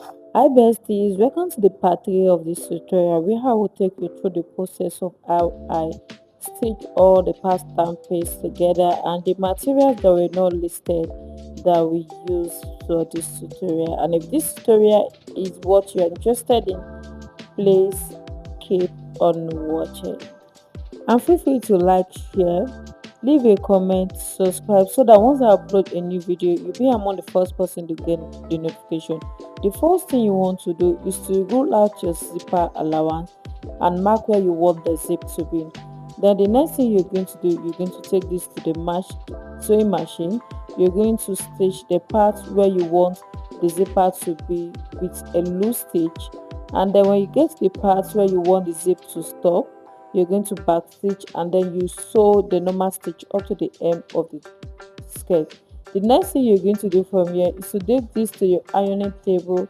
Hi besties, welcome to the part 3 of this tutorial where I will take you through the process of how I stitch all the past stampings together and the materials that were not listed that we use for this tutorial. And if this tutorial is what you're interested in, please keep on watching. And feel free to like, share, leave a comment, subscribe so that once I upload a new video, you'll be among the first person to get the notification. The first thing you want to do is to rule out your zipper allowance and mark where you want the zip to be. Then the next thing you're going to do, you're going to take this to the sewing machine. You're going to stitch the part where you want the zipper to be with a loose stitch, and then when you get to the part where you want the zip to stop, you're going to back stitch and then you sew the normal stitch up to the hem of the skirt. The next thing you're going to do from here is to take this to your ironing table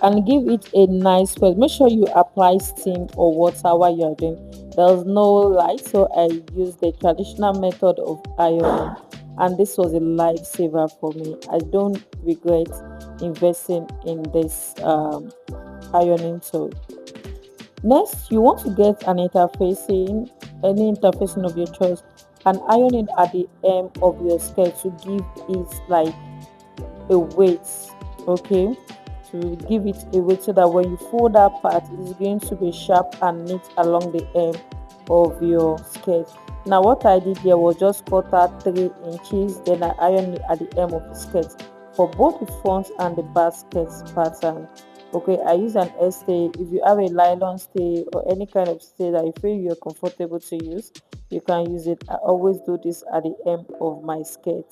and give it a nice spread. Make sure you apply steam or water while you're doing. There's no light, so I used the traditional method of ironing, and this was a lifesaver for me. I don't regret investing in this ironing tool. Next, you want to get any interfacing of your choice, and iron it at the hem of your skirt to give it like a weight, okay? To give it a weight so that when you fold that part, it's going to be sharp and neat along the hem of your skirt. Now, what I did here was just cut out 3 inches, then I ironed it at the hem of the skirt for both the front and the back skirt pattern. Okay, I use an stay. If you have a nylon stay or any kind of stay that you feel you're comfortable to use, you can use it. I always do this at the hem of my skirt.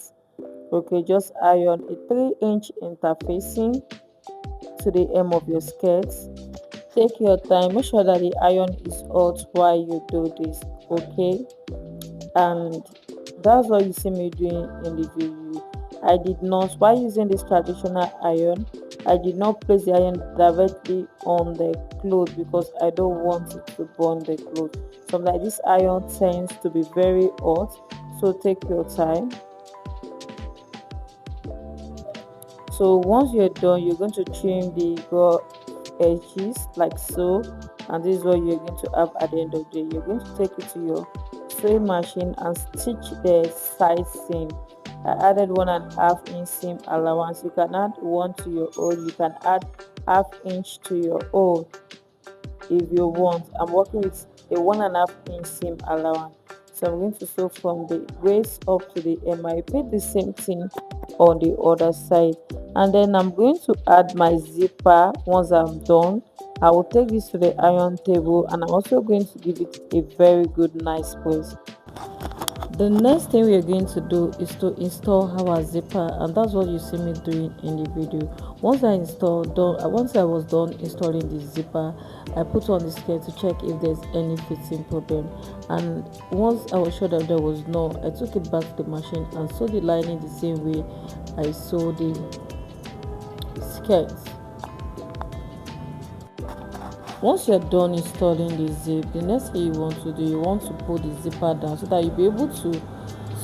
Okay, just iron a 3-inch interfacing to the hem of your skirt. Take your time, make sure that the iron is hot while you do this, okay? And that's what you see me doing in the video. I did not, while using this traditional iron, I did not place the iron directly on the cloth because I don't want it to burn the cloth. Sometimes this iron tends to be very hot, so take your time. So once you're done, you're going to trim the raw edges like so, and this is what you're going to have at the end of the day. You're going to take it to your sewing machine and stitch the side seam. I added 1.5 inch seam allowance. You can add one to your own, you can add half inch to your own if you want. I'm working with a 1.5 inch seam allowance, so I'm going to sew from the waist up to the hem. I repeat the same thing on the other side, and then I'm going to add my zipper. Once I'm done, I will take this to the iron table, and I'm also going to give it a very good nice press. The next thing we are going to do is to install our zipper, and that's what you see me doing in the video. Once I was done installing the zipper, I put on the skirt to check if there's any fitting problem, and once I was sure that there was no, I took it back to the machine and sewed the lining the same way I sewed the skirt. Once you're done installing the zip, the next thing you want to do, you want to pull the zipper down so that you'll be able to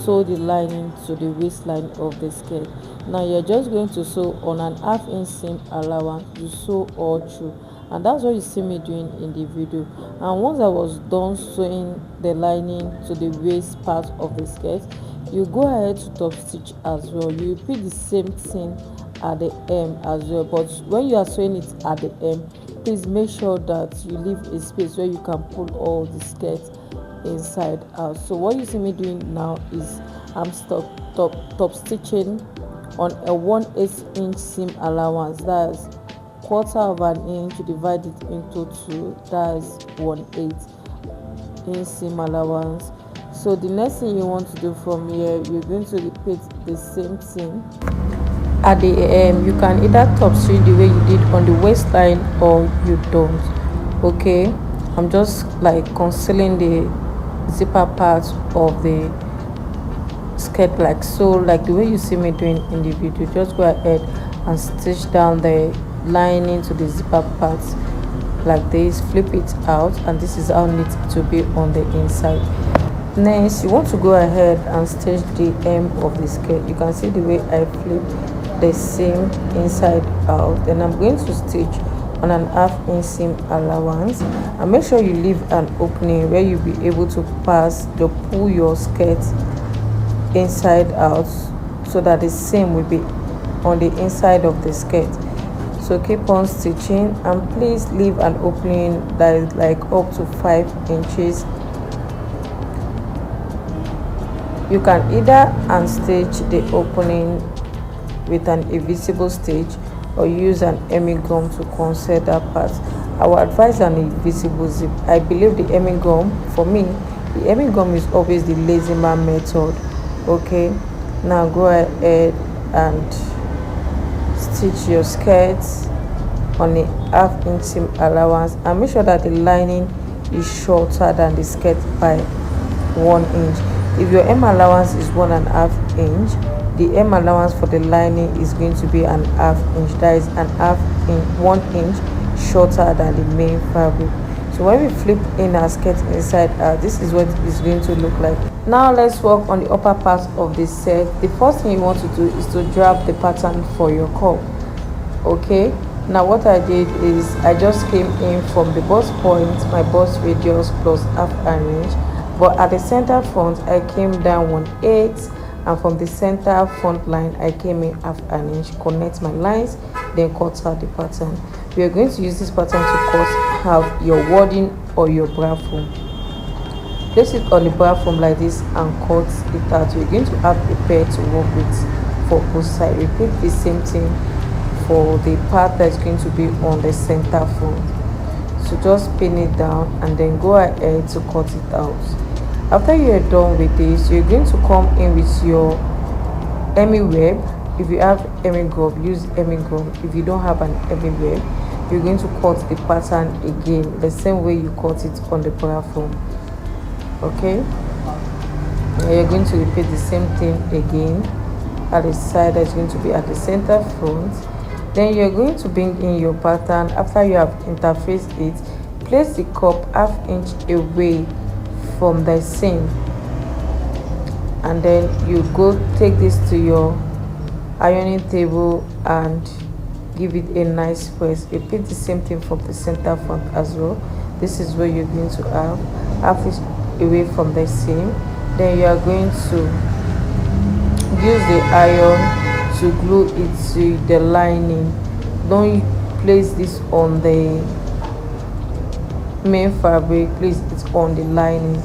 sew the lining to the waistline of the skirt. Now you're just going to sew on an 1/2 inch seam allowance. You sew all through, and that's what you see me doing in the video. And once I was done sewing the lining to the waist part of the skirt, you go ahead to top stitch as well. You repeat the same thing at the hem as well, but when you are sewing it at the hem, please make sure that you leave a space where you can pull all the skirt inside out. So what you see me doing now is I'm top stitching on a 1/8 inch seam allowance. That's 1/4 inch. Divide it into 2, that's 1/8 inch seam allowance. So the next thing you want to do from here, you're going to repeat the same thing at the you can either top stitch the way you did on the waistline or you don't. Okay, I'm just like concealing the zipper part of the skirt like so, like the way you see me doing in the video. Just go ahead and stitch down the lining to the zipper part like this, flip it out, and this is how neat it will be on the inside. Next, you want to go ahead and stitch the hem of the skirt. You can see the way I flipped the seam inside out. Then I'm going to stitch on an half-inch seam allowance, and make sure you leave an opening where you'll be able to pull your skirt inside out, so that the seam will be on the inside of the skirt. So keep on stitching, and please leave an opening that is like up to 5 inches. You can either hand stitch the opening with an invisible stitch or use an hemming gum to conceal that part. I would advise an invisible zip. I believe the hemming gum, for me, the hemming gum is always the lazy man method. Okay, now go ahead and stitch your skirts on a half-inch seam allowance, and make sure that the lining is shorter than the skirt by 1 inch. If your hem allowance is 1.5 inch, the hem allowance for the lining is going to be an half inch. That is an half inch, 1 inch shorter than the main fabric. So when we flip in our skirt inside out, this is what it's going to look like. Now let's work on the upper part of the set. The first thing you want to do is to drop the pattern for your cup. Okay, now what I did is I just came in from the bust point, my bust radius plus half an inch, but at the center front I came down 1/8, and from the center front line I came in half an inch. Connect my lines, then cut out the pattern. We are going to use this pattern to cut out your wadding or your bra foam. Place it on the bra foam like this and cut it out. You're going to have a pair to work with for both sides. Repeat the same thing for the part that's going to be on the center front. So just pin it down and then go ahead to cut it out. After you are done with this, you're going to come in with your hemming web. If you have hemming gum, use hemming gum. If you don't have an hemming web, you're going to cut the pattern again the same way you cut it on the bra foam. Okay, and you're going to repeat the same thing again at the side that's going to be at the center front. Then you're going to bring in your pattern. After you have interfaced it, place the cup half inch away from the seam, and then you go take this to your ironing table and give it a nice press. Repeat the same thing from the center front as well. This is where you're going to have half inch away from the seam. Then you are going to use the iron to glue it to the lining. Don't place this on the main fabric, place it on the lining.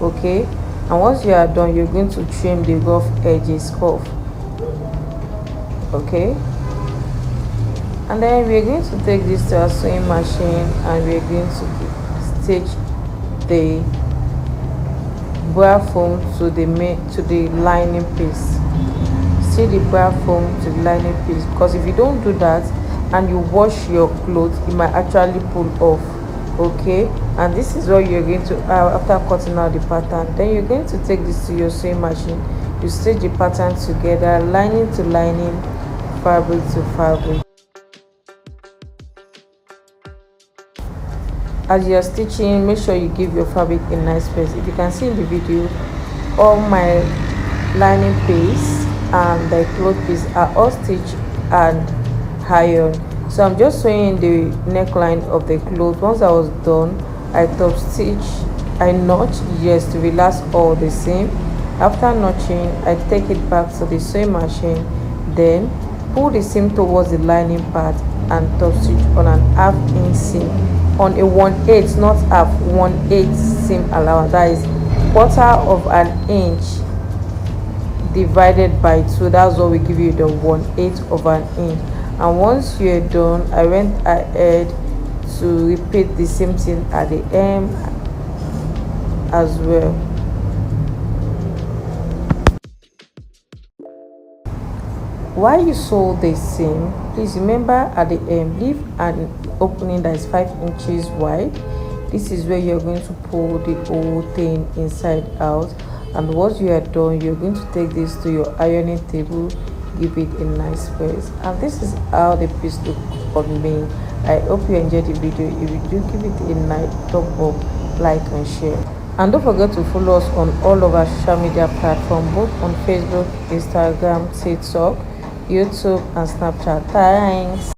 Okay, and once you are done, you're going to trim the rough edges off. Okay, and then we're going to take this to our sewing machine and we're going to stitch the bra foam to the lining piece. See the bra foam to the lining piece, because if you don't do that and you wash your clothes, it might actually pull off. Okay, and this is what you're going to have after cutting out the pattern. Then you're going to take this to your sewing machine. You stitch the pattern together, lining to lining, fabric to fabric. As you're stitching, make sure you give your fabric a nice space. If you can see in the video, all my lining piece and the cloth piece are all stitched and ironed. So I'm just sewing the neckline of the cloth. Once I was done, I top stitch, I notch, yes, to relax all the seam. After notching, I take it back to the sewing machine, then pull the seam towards the lining part and top stitch on an half inch seam on a 1/8, not half, 1/8 seam allowance. That is quarter of an inch divided by 2. That's what we give you, the 1/8 of an inch. And once you're done, I went ahead to repeat the same thing at the hem as well. While you sew the seam, please remember at the hem, leave an opening that is 5 inches wide. This is where you're going to pull the whole thing inside out. And once you are done, you're going to take this to your ironing table, give it a nice press, and this is how the piece looks on me. I hope you enjoyed the video. If you do, give it a nice thumb up, like and share, and don't forget to follow us on all of our social media platforms, both on Facebook, Instagram, TikTok. YouTube and Snapchat. Thanks.